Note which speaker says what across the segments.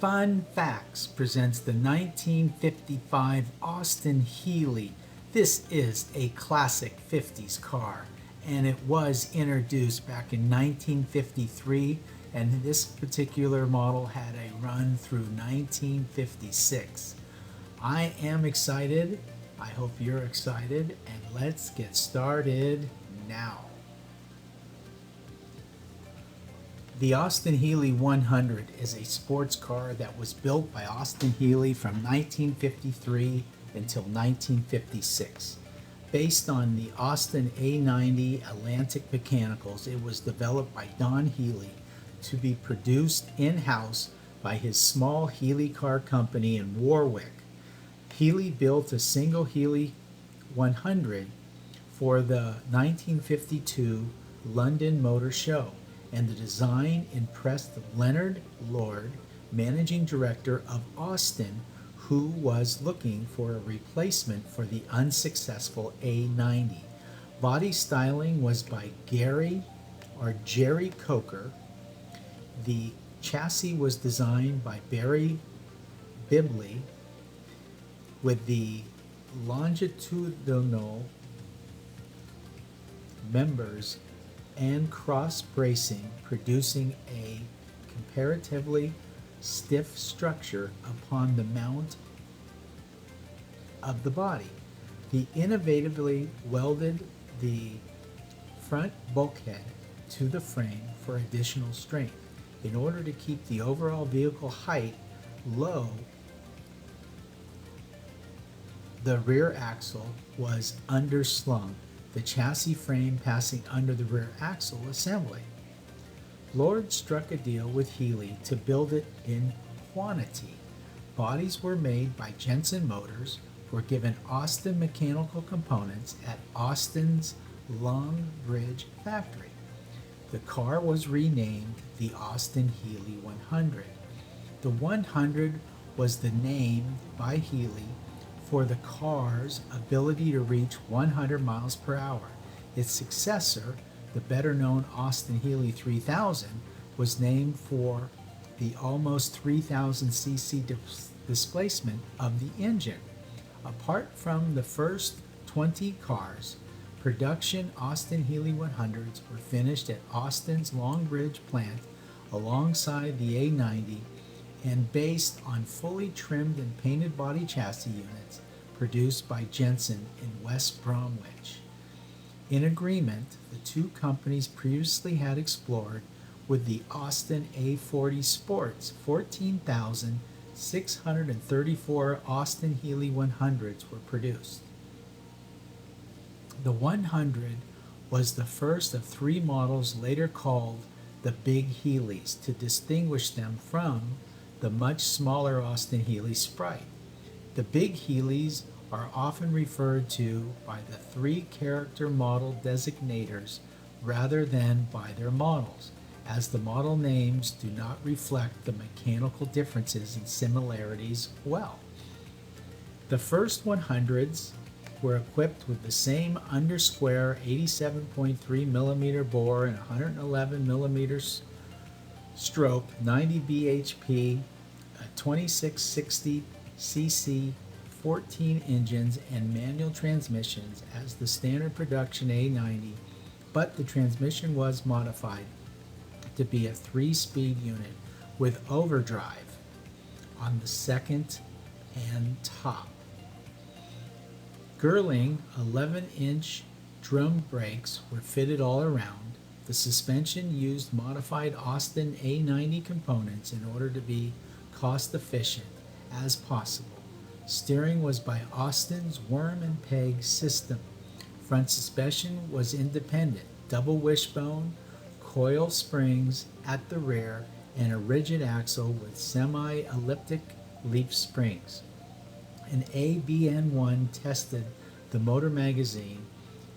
Speaker 1: Fun Facts presents the 1955 Austin-Healey. This is a classic 50s car, and it was introduced back in 1953, and this particular model had a run through 1956. I am excited. I hope you're excited, and let's get started now. The Austin-Healey 100 is a sports car that was built by Austin-Healey from 1953 until 1956. Based on the Austin A90 Atlantic mechanicals, it was developed by Don Healey to be produced in-house by his small Healey car company in Warwick. Healey built a single Healey 100 for the 1952 London Motor Show, and the design impressed Leonard Lord, managing director of Austin, who was looking for a replacement for the unsuccessful A90. Body styling was by Jerry Coker. The chassis was designed by Barry Bibley, with the longitudinal members and cross bracing, producing a comparatively stiff structure upon the mount of the body. He innovatively welded the front bulkhead to the frame for additional strength. In order to keep the overall vehicle height low, the rear axle was underslung, the chassis frame passing under the rear axle assembly. Lord struck a deal with Healey to build it in quantity. Bodies were made by Jensen Motors, were given Austin mechanical components at Austin's Long Bridge factory. The car was renamed the Austin-Healey 100. The 100 was the name by Healey for the car's ability to reach 100 miles per hour. Its successor, the better-known Austin-Healey 3000, was named for the almost 3,000 cc displacement of the engine. Apart from the first 20 cars, production Austin-Healey 100s were finished at Austin's Long Bridge plant alongside the A90 and based on fully trimmed and painted body chassis units produced by Jensen in West Bromwich. In agreement, the two companies previously had explored with the Austin A40 Sports. 14,634 Austin-Healey 100s were produced. The 100 was the first of three models later called the Big Healeys to distinguish them from the much smaller Austin-Healey Sprite. The Big Healeys are often referred to by the three character model designators rather than by their models, as the model names do not reflect the mechanical differences and similarities well. The first 100s were equipped with the same undersquare 87.3 millimeter bore and 111 millimeters stroke, 90 bhp, 2660 cc, 14 engines and manual transmissions as the standard production A90, but the transmission was modified to be a 3-speed unit with overdrive on the second and top. Grilling 11-inch drum brakes were fitted all around. The suspension used modified Austin A90 components in order to be cost efficient as possible. Steering was by Austin's worm and peg system. Front suspension was independent, double wishbone, coil springs at the rear, and a rigid axle with semi-elliptic leaf springs. An BN1 tested the Motor Magazine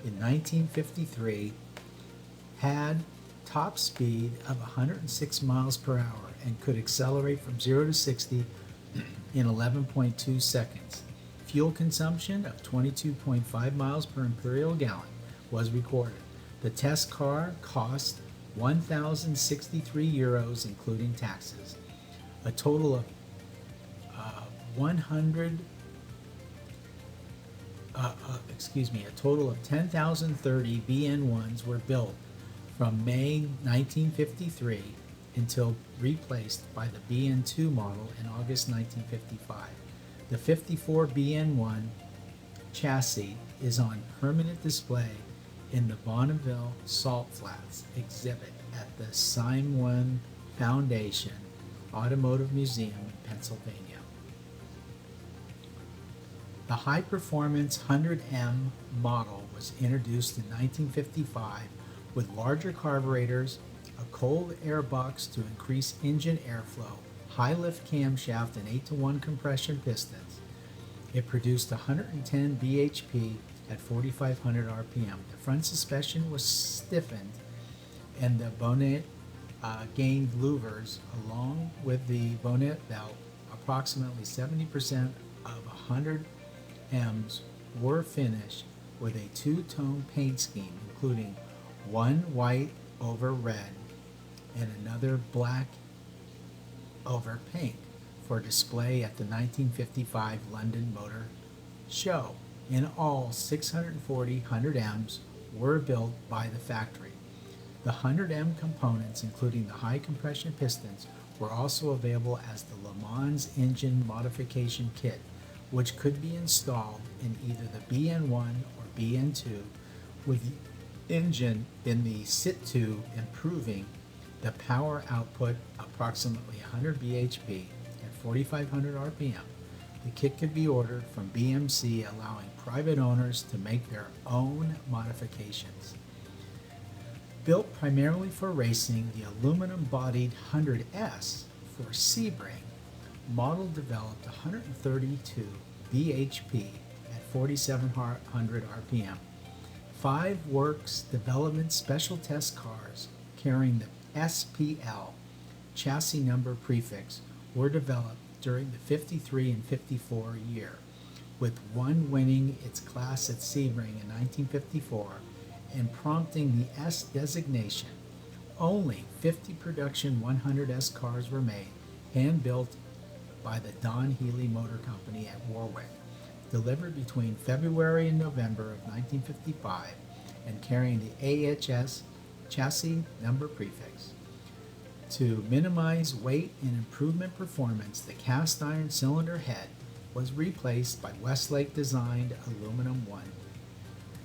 Speaker 1: in 1953 had top speed of 106 miles per hour and could accelerate from 0 to 60 in 11.2 seconds. Fuel consumption of 22.5 miles per imperial gallon was recorded. The test car cost €1,063, including taxes. A total of 100, a total of 10,030 BN1s were built from May 1953 until replaced by the BN2 model in August 1955. The 54 BN1 chassis is on permanent display in the Bonneville Salt Flats exhibit at the Simon Foundation Automotive Museum in Pennsylvania. The high-performance 100M model was introduced in 1955 with larger carburetors, a cold air box to increase engine airflow, high-lift camshaft, and 8-to-1 compression pistons. It produced 110 bhp at 4,500 RPM. The front suspension was stiffened and the bonnet gained louvers along with the bonnet belt. Approximately 70% of 100 M's were finished with a two-tone paint scheme, including one white over red and another black over pink for display at the 1955 London Motor Show. In all, 640 100Ms were built by the factory. The 100M components, including the high compression pistons, were also available as the Le Mans engine modification kit, which could be installed in either the BN1 or BN2, with the engine in the Sit2 improving the power output approximately 100 bhp at 4,500 RPM. The kit could be ordered from BMC, allowing private owners to make their own modifications. Built primarily for racing, the aluminum-bodied 100S for Sebring model developed 132 bhp at 4,700 RPM. 5 Works Development Special Test cars carrying the SPL chassis number prefix were developed during the 53 and 54 year, with one winning its class at Sebring in 1954 and prompting the S designation. Only 50 production 100S cars were made, hand-built by the Donald Healey Motor Company at Warwick, delivered between February and November of 1955, and carrying the AHS chassis number prefix. To minimize weight and improvement performance, the cast iron cylinder head was replaced by Westlake designed aluminum one,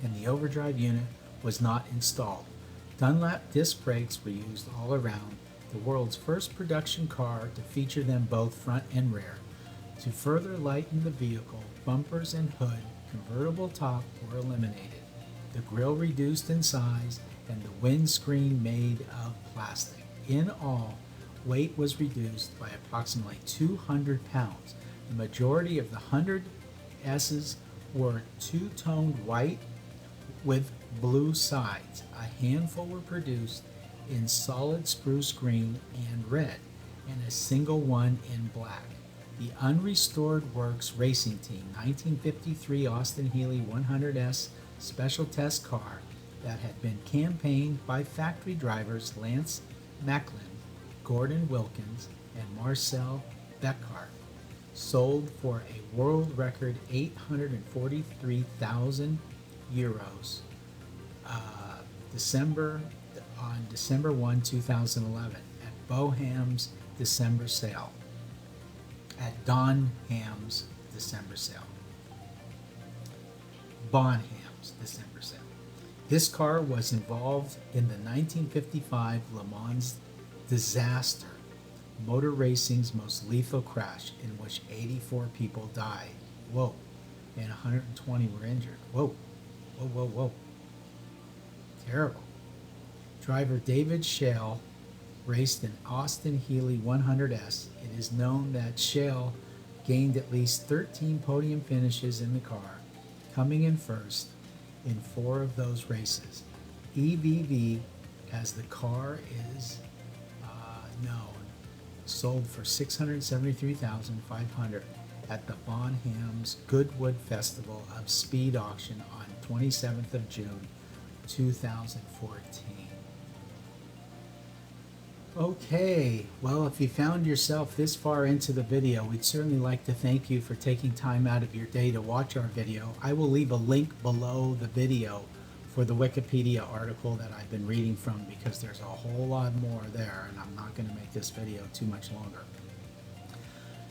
Speaker 1: and the overdrive unit was not installed. Dunlop disc brakes were used all around, the world's first production car to feature them both front and rear. To further lighten the vehicle, bumpers and hood convertible top were eliminated, the grille reduced in size, and the windscreen made of plastic. In all, weight was reduced by approximately 200 pounds. The majority of the 100Ss were two-toned white with blue sides. A handful were produced in solid spruce green and red, and a single one in black. The unrestored Works Racing Team 1953 Austin-Healey 100S special test car that had been campaigned by factory drivers Lance Macklin, Gordon Wilkins, and Marcel Beckhart, sold for a world record 843,000 euros on December 1, 2011 at Boham's December sale. At Bonham's December sale. Bonham's December sale. This car was involved in the 1955 Le Mans disaster, motor racing's most lethal crash, in which 84 people died. Whoa. And 120 were injured. Whoa. Whoa, whoa, whoa. Terrible. Driver David Schale raced an Austin-Healey 100S. It is known that Schale gained at least 13 podium finishes in the car, coming in first in 4 of those races. EVV, as the car is known, sold for $673,500 at the Bonham's Goodwood Festival of Speed auction on 27th of June, 2014. Okay, well, if you found yourself this far into the video, we'd certainly like to thank you for taking time out of your day to watch our video. I will leave a link below the video for the Wikipedia article that I've been reading from, because there's a whole lot more there, and I'm not going to make this video too much longer.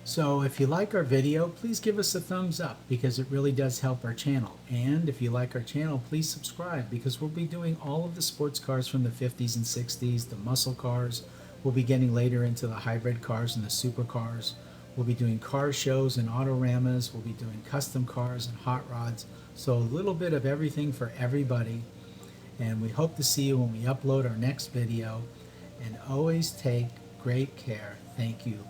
Speaker 1: So if you like our video, please give us a thumbs up, because it really does help our channel. And if you like our channel, please subscribe, because we'll be doing all of the sports cars from the 50s and 60s, the muscle cars. We'll be getting later into the hybrid cars and the supercars. We'll be doing car shows and autoramas. We'll be doing custom cars and hot rods. So a little bit of everything for everybody. And we hope to see you when we upload our next video. And always take great care. Thank you.